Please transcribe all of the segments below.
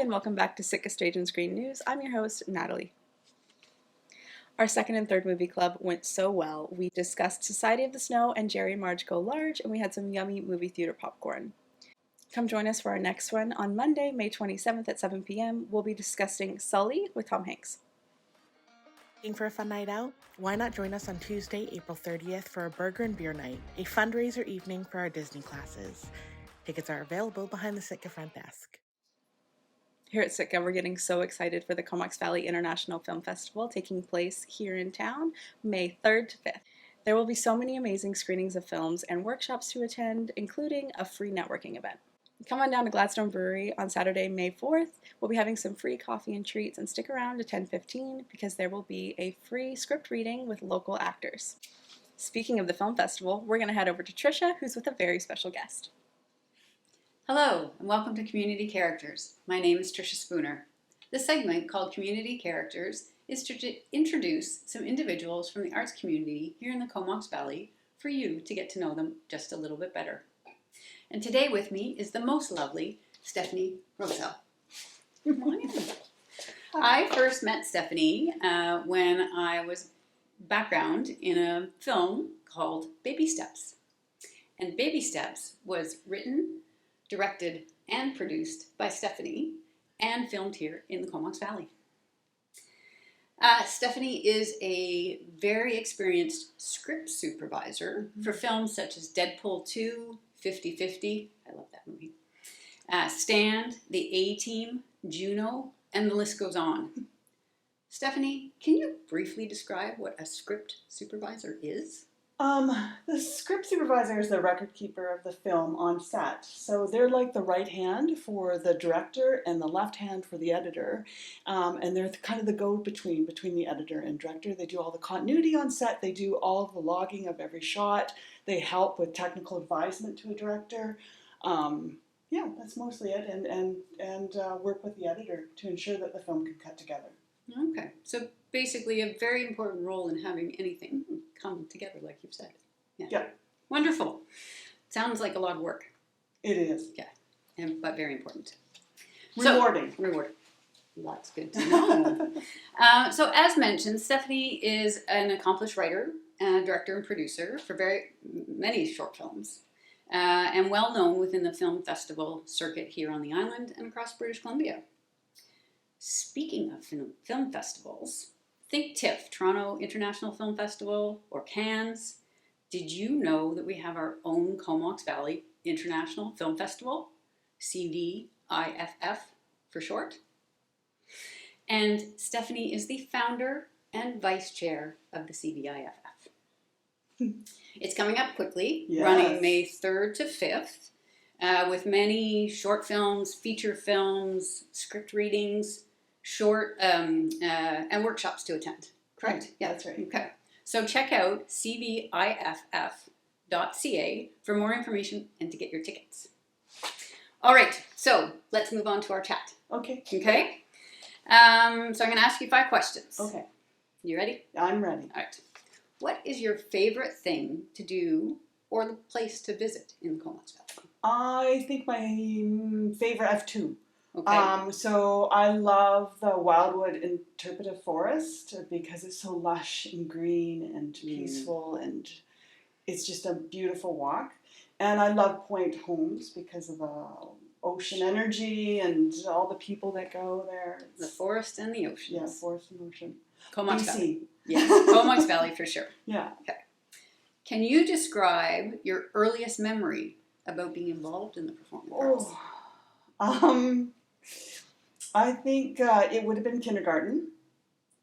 and welcome back to Sitka Stage and Screen News. I'm your host, Natalie. Our second and third movie club went so well. We discussed Society of the Snow and Jerry and Marge Go Large, and we had some yummy movie theater popcorn. Come join us for our next one on Monday, May 27th at 7 p.m. We'll be discussing Sully with Tom Hanks. Looking for a fun night out? Why not join us on Tuesday, April 30th for a burger and beer night, a fundraiser evening for our Disney classes. Tickets are available behind the Sitka front desk. Here at Sitka, we're getting so excited for the Comox Valley International Film Festival taking place here in town, May 3rd to 5th. There will be so many amazing screenings of films and workshops to attend, including a free networking event. Come on down to Gladstone Brewery on Saturday, May 4th. We'll be having some free coffee and treats, and stick around to 10:15 because there will be a free script reading with local actors. Speaking of the film festival, we're going to head over to Tricia, who's with a very special guest. Hello, and welcome to Community Characters. My name is Tricia Spooner. This segment, called Community Characters, is to introduce some individuals from the arts community here in the Comox Valley for you to get to know them just a little bit better. And today with me is the most lovely Stephanie Rosell. Good morning. I first met Stephanie when I was background in a film called Baby Steps. And Baby Steps was written, directed and produced by Stephanie and filmed here in the Comox Valley. Stephanie is a very experienced script supervisor for films such as Deadpool 2, 50/50, I love that movie, Stand, The A-Team, Juno, and the list goes on. Stephanie, can you briefly describe what a script supervisor is? The script supervisor is the record keeper of the film on set. So they're like the right hand for the director and the left hand for the editor. And they're kind of the go-between between the editor and director. They do all the continuity on set. They do all of the logging of every shot. They help with technical advisement to a director. Yeah, that's mostly it. And work with the editor to ensure that the film can cut together. Okay, so basically a very important role in having anything come together, like you've said. Yeah. Wonderful. Sounds like a lot of work. It is. Yeah, but very important. Rewarding. So, rewarding. That's good to know. So as mentioned, Stephanie is an accomplished writer, director and producer for very many short films, and well known within the film festival circuit here on the island and across British Columbia. Speaking of film festivals, think TIFF, Toronto International Film Festival, or Cannes. Did you know that we have our own Comox Valley International Film Festival? CVIFF for short. And Stephanie is the founder and vice chair of the CVIFF. It's coming up quickly, Yes. running May 3rd to 5th, with many short films, feature films, script readings, short and workshops to attend. Correct? Yeah, that's right. Okay. So check out cviff.ca for more information and to get your tickets. All right. So let's move on to our chat. Okay. Okay. So I'm going to ask you 5 questions. Okay. You ready? I'm ready. All right. What is your favorite thing to do or the place to visit in the Comox Valley? I think my favorite, I have 2. Okay. So I love the Wildwood Interpretive Forest because it's so lush and green and peaceful, and it's just a beautiful walk. And I love Point Homes because of the ocean energy and all the people that go there. The forest and the ocean. Yeah, forest and ocean. Comox BC. Valley. Yes, Comox Valley for sure. Yeah. Okay. Can you describe your earliest memory about being involved in the performing arts? I think it would have been kindergarten.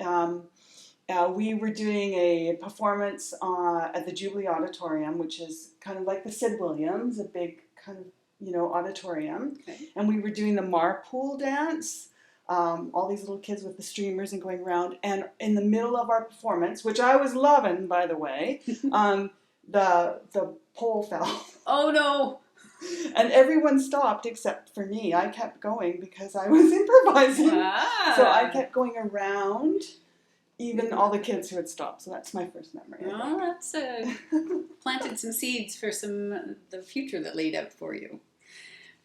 We were doing a performance at the Jubilee Auditorium, which is kind of like the Sid Williams, a big kind of, auditorium. Okay. And we were doing the Marpool dance, all these little kids with the streamers and going around. And in the middle of our performance, which I was loving, by the way, the pole fell. Oh no! And everyone stopped except for me. I kept going because I was improvising. Ah. So I kept going around even all the kids who had stopped. So that's my first memory. Well, that's planted some seeds for the future that laid out for you.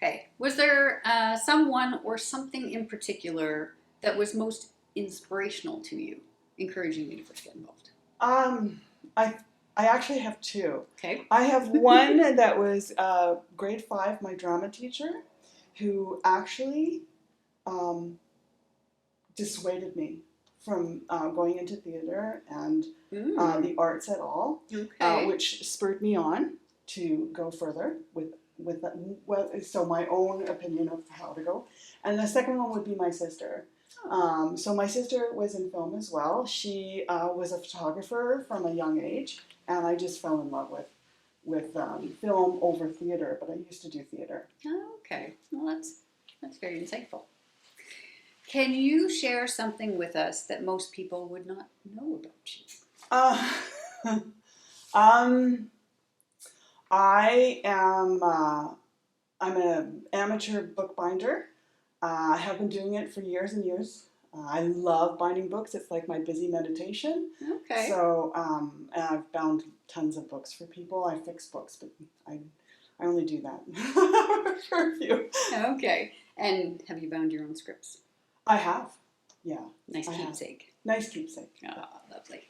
Okay. Was there someone or something in particular that was most inspirational to you, encouraging you to first get involved? I actually have two. Okay. I have one that was grade 5, my drama teacher, who actually dissuaded me from going into theater and the arts at all, Okay. which spurred me on to go further with so my own opinion of how to go. And the second one would be my sister. So my sister was in film as well. She was a photographer from a young age, and I just fell in love with film over theater. But I used to do theater. Okay. Well, that's very insightful. Can you share something with us that most people would not know about you? I am. I'm an amateur bookbinder. I have been doing it for years and years. I love binding books. It's like my busy meditation. Okay. So, and I've bound tons of books for people. I fix books, but I only do that for a few. Okay. And have you bound your own scripts? I have. Yeah. Nice I have. keepsake. Nice keepsake. Ah, lovely.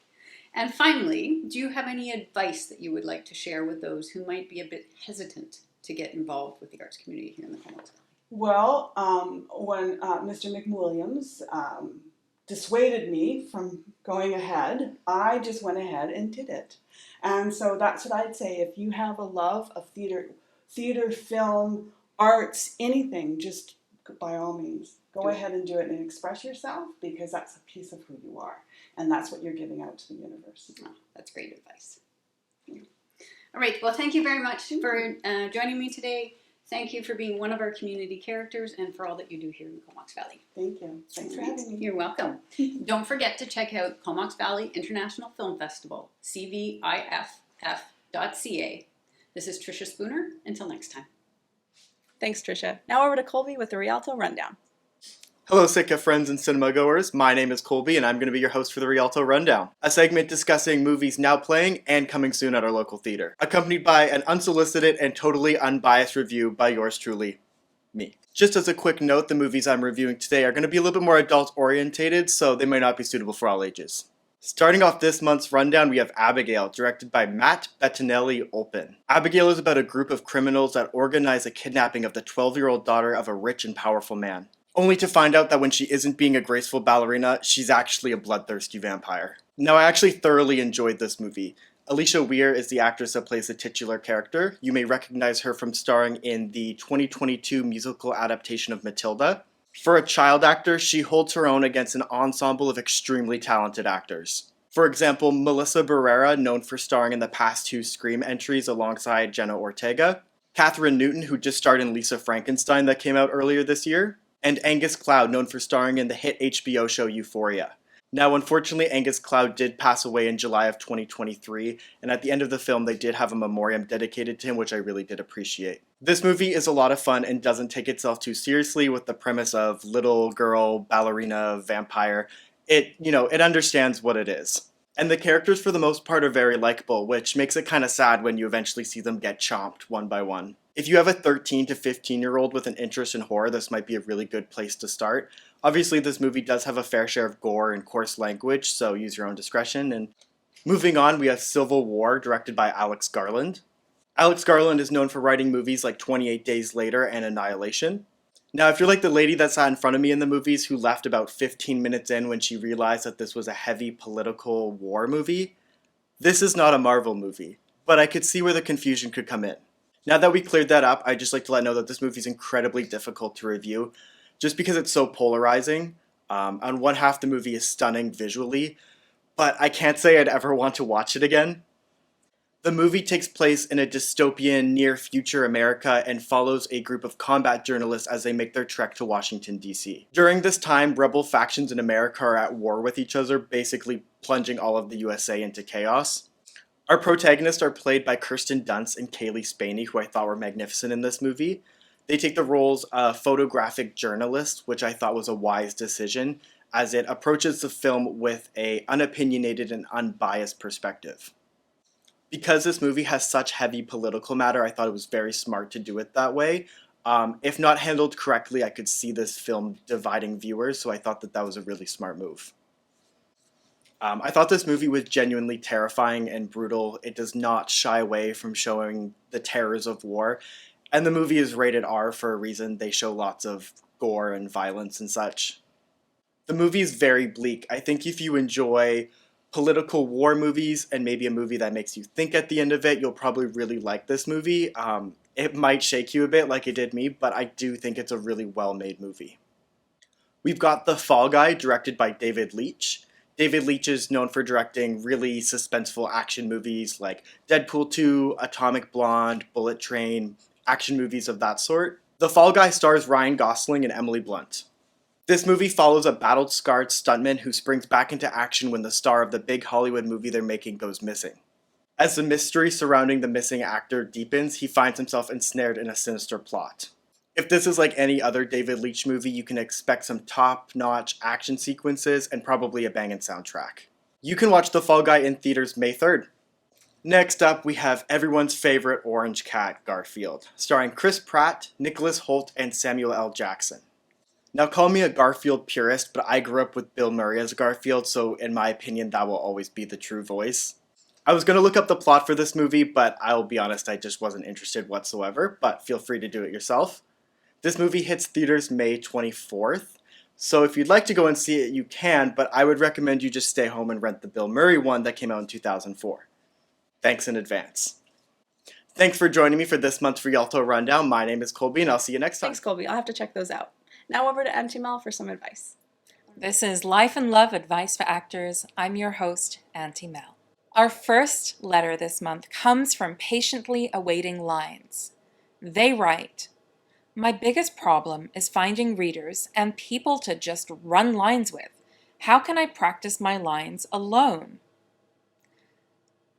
And finally, do you have any advice that you would like to share with those who might be a bit hesitant to get involved with the arts community here in the Comox Valley? Well, when Mr. McWilliams dissuaded me from going ahead, I just went ahead and did it. And so that's what I'd say. If you have a love of theater, film, arts, anything, just by all means, go ahead and do it and express yourself, because that's a piece of who you are. And that's what you're giving out to the universe. Oh, that's great advice. All right. Well, thank you very much for joining me today. Thank you for being one of our community characters and for all that you do here in the Comox Valley. Thank you. Thanks for having me. You're welcome. Don't forget to check out Comox Valley International Film Festival, CVIFF.ca. This is Tricia Spooner. Until next time. Thanks, Tricia. Now over to Colby with the Rialto Rundown. Hello, Sitka friends and cinema goers. My name is Colby, and I'm going to be your host for the Rialto Rundown, a segment discussing movies now playing and coming soon at our local theater, accompanied by an unsolicited and totally unbiased review by yours truly, me. Just as a quick note, the movies I'm reviewing today are going to be a little bit more adult-orientated, so they might not be suitable for all ages. Starting off this month's rundown, we have Abigail, directed by Matt Bettinelli-Olpin. Abigail is about a group of criminals that organize a kidnapping of the 12-year-old daughter of a rich and powerful man, only to find out that when she isn't being a graceful ballerina, she's actually a bloodthirsty vampire. Now, I actually thoroughly enjoyed this movie. Alicia Weir is the actress that plays the titular character. You may recognize her from starring in the 2022 musical adaptation of Matilda. For a child actor, she holds her own against an ensemble of extremely talented actors. For example, Melissa Barrera, known for starring in the past 2 Scream entries alongside Jenna Ortega. Catherine Newton, who just starred in Lisa Frankenstein that came out earlier this year. And Angus Cloud, known for starring in the hit HBO show Euphoria. Now, unfortunately, Angus Cloud did pass away in July of 2023, and at the end of the film, they did have a memoriam dedicated to him, which I really did appreciate. This movie is a lot of fun and doesn't take itself too seriously with the premise of little girl, ballerina, vampire. It understands what it is. And the characters, for the most part, are very likable, which makes it kind of sad when you eventually see them get chomped one by one. If you have a 13 to 15-year-old with an interest in horror, this might be a really good place to start. Obviously, this movie does have a fair share of gore and coarse language, so use your own discretion. And moving on, we have Civil War, directed by Alex Garland. Alex Garland is known for writing movies like 28 Days Later and Annihilation. Now, if you're like the lady that sat in front of me in the movies who left about 15 minutes in when she realized that this was a heavy political war movie, this is not a Marvel movie, but I could see where the confusion could come in. Now that we cleared that up, I'd just like to let know that this movie is incredibly difficult to review, just because it's so polarizing. On one half, the movie is stunning visually, but I can't say I'd ever want to watch it again. The movie takes place in a dystopian, near-future America and follows a group of combat journalists as they make their trek to Washington, D.C. During this time, rebel factions in America are at war with each other, basically plunging all of the USA into chaos. Our protagonists are played by Kirsten Dunst and Kaylee Spaney, who I thought were magnificent in this movie. They take the roles of photographic journalists, which I thought was a wise decision, as it approaches the film with an unopinionated and unbiased perspective. Because this movie has such heavy political matter, I thought it was very smart to do it that way. If not handled correctly, I could see this film dividing viewers, so I thought that that was a really smart move. I thought this movie was genuinely terrifying and brutal. It does not shy away from showing the terrors of war, and the movie is rated R for a reason. They show lots of gore and violence and such. The movie is very bleak. I think if you enjoy political war movies and maybe a movie that makes you think at the end of it, you'll probably really like this movie. It might shake you a bit like it did me, but I do think it's a really well-made movie. We've got The Fall Guy, directed by David Leitch. David Leitch is known for directing really suspenseful action movies like Deadpool 2, Atomic Blonde, Bullet Train, action movies of that sort. The Fall Guy stars Ryan Gosling and Emily Blunt. This movie follows a battle-scarred stuntman who springs back into action when the star of the big Hollywood movie they're making goes missing. As the mystery surrounding the missing actor deepens, he finds himself ensnared in a sinister plot. If this is like any other David Leitch movie, you can expect some top-notch action sequences and probably a banging soundtrack. You can watch The Fall Guy in theaters May 3rd. Next up, we have everyone's favorite orange cat, Garfield, starring Chris Pratt, Nicholas Hoult, and Samuel L. Jackson. Now, call me a Garfield purist, but I grew up with Bill Murray as Garfield, so in my opinion, that will always be the true voice. I was going to look up the plot for this movie, but I'll be honest, I just wasn't interested whatsoever, but feel free to do it yourself. This movie hits theaters May 24th, so if you'd like to go and see it, you can, but I would recommend you just stay home and rent the Bill Murray one that came out in 2004. Thanks in advance. Thanks for joining me for this month's Rialto Rundown. My name is Colby, and I'll see you next time. Thanks, Colby. I'll have to check those out. Now over to Aunty Mel for some advice. This is Life and Love Advice for Actors. I'm your host, Aunty Mel. Our first letter this month comes from Patiently Awaiting Lines. They write, "My biggest problem is finding readers and people to just run lines with. How can I practice my lines alone?"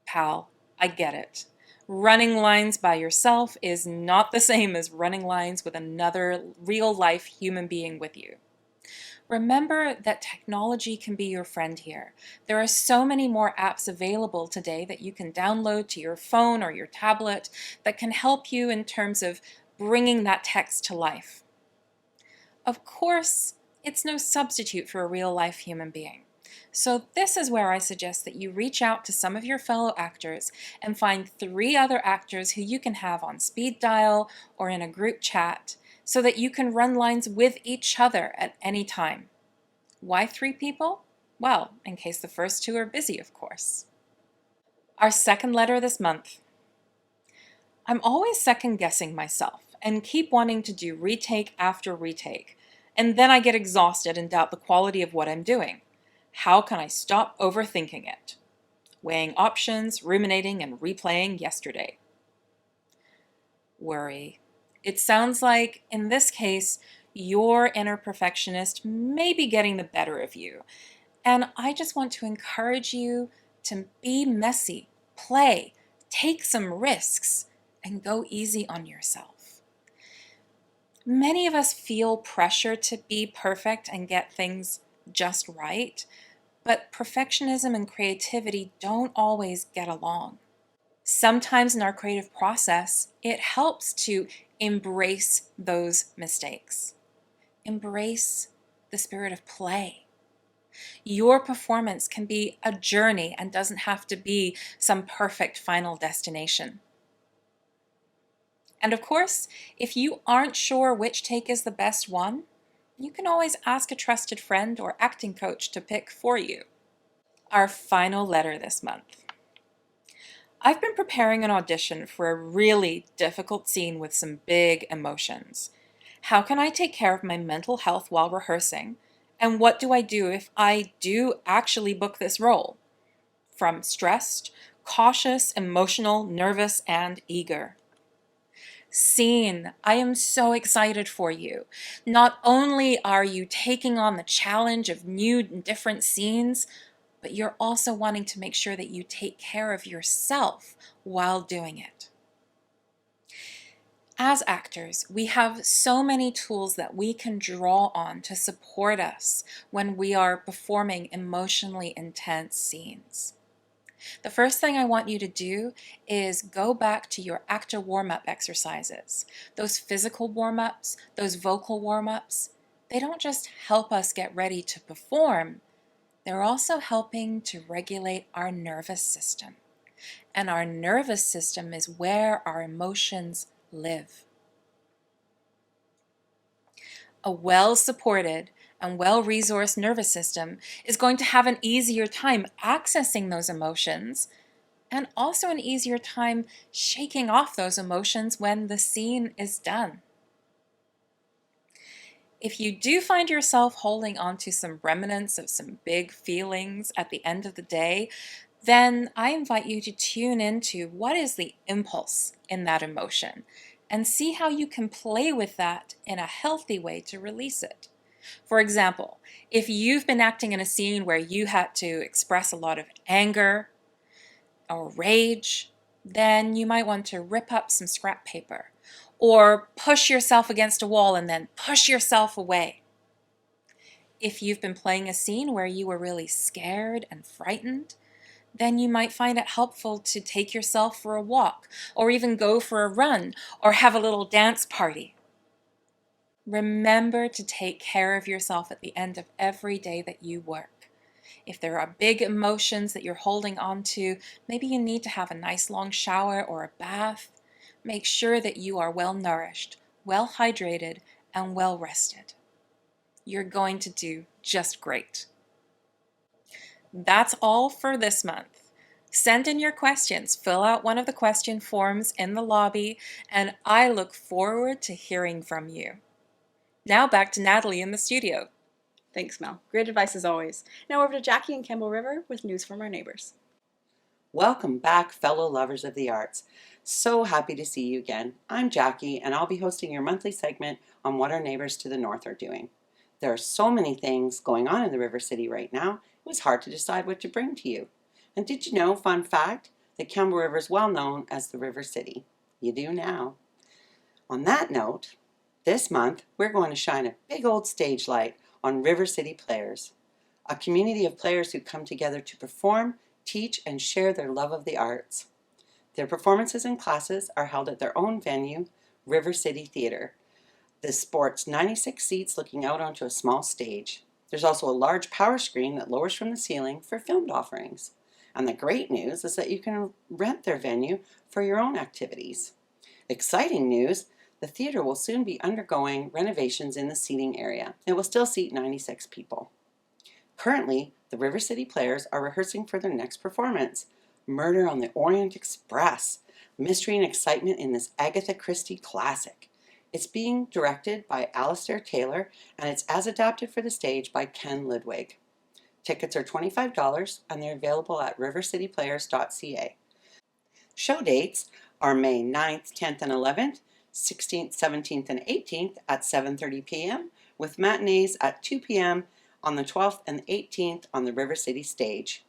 Pal, I get it. Running lines by yourself is not the same as running lines with another real-life human being with you. Remember that technology can be your friend here. There are so many more apps available today that you can download to your phone or your tablet that can help you in terms of bringing that text to life. Of course, it's no substitute for a real-life human being. So this is where I suggest that you reach out to some of your fellow actors and find 3 other actors who you can have on speed dial or in a group chat so that you can run lines with each other at any time. Why 3 people? Well, in case the first 2 are busy, of course. Our second letter this month. I'm always second-guessing myself and keep wanting to do retake after retake, and then I get exhausted and doubt the quality of what I'm doing. How can I stop overthinking it? Weighing options, ruminating, and replaying yesterday. Worry. It sounds like, in this case, your inner perfectionist may be getting the better of you. And I just want to encourage you to be messy, play, take some risks, and go easy on yourself. Many of us feel pressure to be perfect and get things just right, but perfectionism and creativity don't always get along. Sometimes in our creative process, it helps to embrace those mistakes. Embrace the spirit of play. Your performance can be a journey and doesn't have to be some perfect final destination. And of course, if you aren't sure which take is the best one, you can always ask a trusted friend or acting coach to pick for you. Our final letter this month. I've been preparing an audition for a really difficult scene with some big emotions. How can I take care of my mental health while rehearsing? And what do I do if I do actually book this role? From stressed, cautious, emotional, nervous, and eager. Scene, I am so excited for you. Not only are you taking on the challenge of new and different scenes, but you're also wanting to make sure that you take care of yourself while doing it. As actors, we have so many tools that we can draw on to support us when we are performing emotionally intense scenes. The first thing I want you to do is go back to your actor warm-up exercises. Those physical warm-ups, those vocal warm-ups, they don't just help us get ready to perform, they're also helping to regulate our nervous system. And our nervous system is where our emotions live. A well-supported and well-resourced nervous system is going to have an easier time accessing those emotions and also an easier time shaking off those emotions when the scene is done. If you do find yourself holding on to some remnants of some big feelings at the end of the day, then I invite you to tune into what is the impulse in that emotion and see how you can play with that in a healthy way to release it. For example, if you've been acting in a scene where you had to express a lot of anger or rage, then you might want to rip up some scrap paper or push yourself against a wall and then push yourself away. If you've been playing a scene where you were really scared and frightened, then you might find it helpful to take yourself for a walk or even go for a run or have a little dance party. Remember to take care of yourself at the end of every day that you work. If there are big emotions that you're holding on to, maybe you need to have a nice long shower or a bath. Make sure that you are well nourished, well hydrated, and well rested. You're going to do just great. That's all for this month. Send in your questions, fill out one of the question forms in the lobby, and I look forward to hearing from you. Now back to Natalie in the studio. Thanks, Mel. Great advice as always. Now over to Jacquie in Campbell River with news from our neighbors. Welcome back, fellow lovers of the arts. So happy to see you again. I'm Jacquie, and I'll be hosting your monthly segment on what our neighbors to the north are doing. There are so many things going on in the River City right now, it was hard to decide what to bring to you. And did you know, fun fact, that Campbell River is well known as the River City? You do now. On that note, this month we're going to shine a big old stage light on River City Players, a community of players who come together to perform, teach, and share their love of the arts. Their performances and classes are held at their own venue, River City Theatre. This sports 96 seats looking out onto a small stage. There's also a large power screen that lowers from the ceiling for filmed offerings. And the great news is that you can rent their venue for your own activities. Exciting news! The theater will soon be undergoing renovations in the seating area. It will still seat 96 people. Currently, the River City Players are rehearsing for their next performance, Murder on the Orient Express, mystery and excitement in this Agatha Christie classic. It's being directed by Alistair Taylor, and it's as adapted for the stage by Ken Ludwig. Tickets are $25, and they're available at rivercityplayers.ca. Show dates are May 9th, 10th, and 11th, 16th, 17th, and 18th at 7:30 p.m., with matinees at 2 p.m. on the 12th and 18th on the River City stage.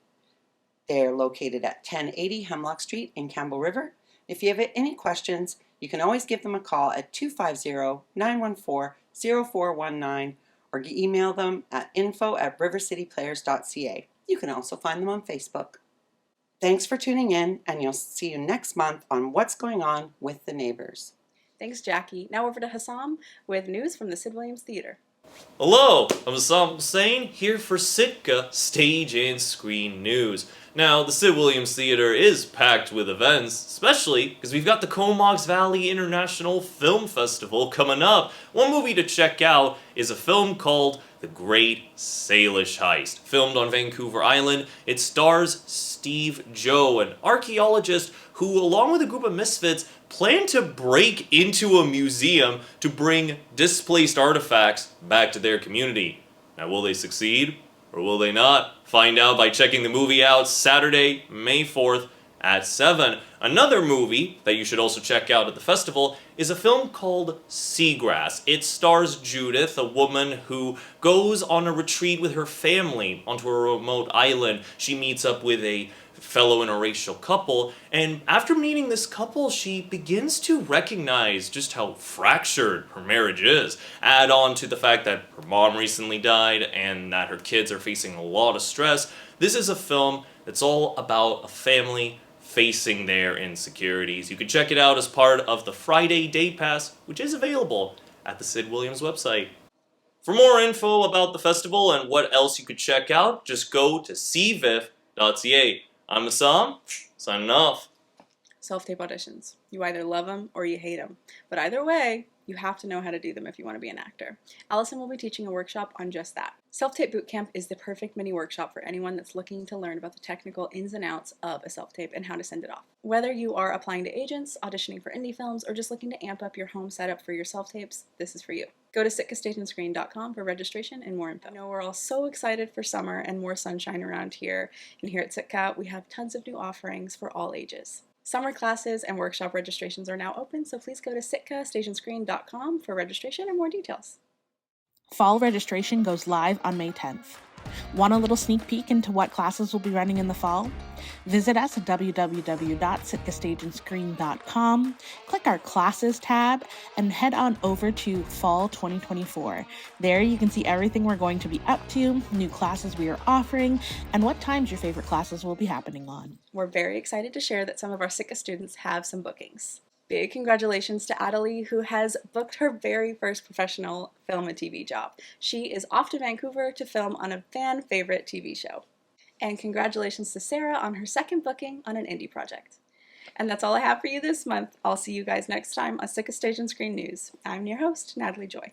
They are located at 1080 Hemlock Street in Campbell River. If you have any questions, you can always give them a call at 250-914-0419 or email them at info@rivercityplayers.ca. You can also find them on Facebook. Thanks for tuning in, and you'll see you next month on What's Going On with the Neighbors. Thanks, Jacquie. Now over to Hussar with news from the Sid Williams Theater. Hello, I'm El-Ghussein here for Sitka Stage and Screen News. Now, the Sid Williams Theater is packed with events, especially because we've got the Comox Valley International Film Festival coming up. One movie to check out is a film called The Great Salish Heist. Filmed on Vancouver Island, it stars Steve Joe, an archaeologist who, along with a group of misfits, plan to break into a museum to bring displaced artifacts back to their community. Now, will they succeed or will they not? Find out by checking the movie out Saturday, May 4th at 7. Another movie that you should also check out at the festival is a film called Seagrass. It stars Judith, a woman who goes on a retreat with her family onto a remote island. She meets up with a fellow interracial couple, and after meeting this couple, she begins to recognize just how fractured her marriage is. Add on to the fact that her mom recently died and that her kids are facing a lot of stress. This is a film It's all about a family facing their insecurities. You can check it out as part of the Friday Day Pass, which is available at the Sid Williams website. For more info about the festival and what else you could check out, just go to CVIFF.ca. I'm Assam, signing off. Self-tape auditions. You either love them or you hate them. But either way, you have to know how to do them if you want to be an actor. Allison will be teaching a workshop on just that. Self-tape bootcamp is the perfect mini workshop for anyone that's looking to learn about the technical ins and outs of a self-tape and how to send it off. Whether you are applying to agents, auditioning for indie films, or just looking to amp up your home setup for your self-tapes, this is for you. Go to sitkastageandscreen.com for registration and more info. I know we're all so excited for summer and more sunshine around here, and here at Sitka, we have tons of new offerings for all ages. Summer classes and workshop registrations are now open, so please go to sitkastageandscreen.com for registration and more details. Fall registration goes live on May 10th. Want a little sneak peek into what classes will be running in the fall? Visit us at www.sitkastageandscreen.com, click our classes tab, and head on over to Fall 2024. There you can see everything we're going to be up to, new classes we are offering, and what times your favorite classes will be happening on. We're very excited to share that some of our Sitka students have some bookings. Big congratulations to Natalie, who has booked her very first professional film and TV job. She is off to Vancouver to film on a fan favorite TV show. And congratulations to Sarah on her second booking on an indie project. And that's all I have for you this month. I'll see you guys next time on Sitka Stage and Screen News. I'm your host, Natalie Joy.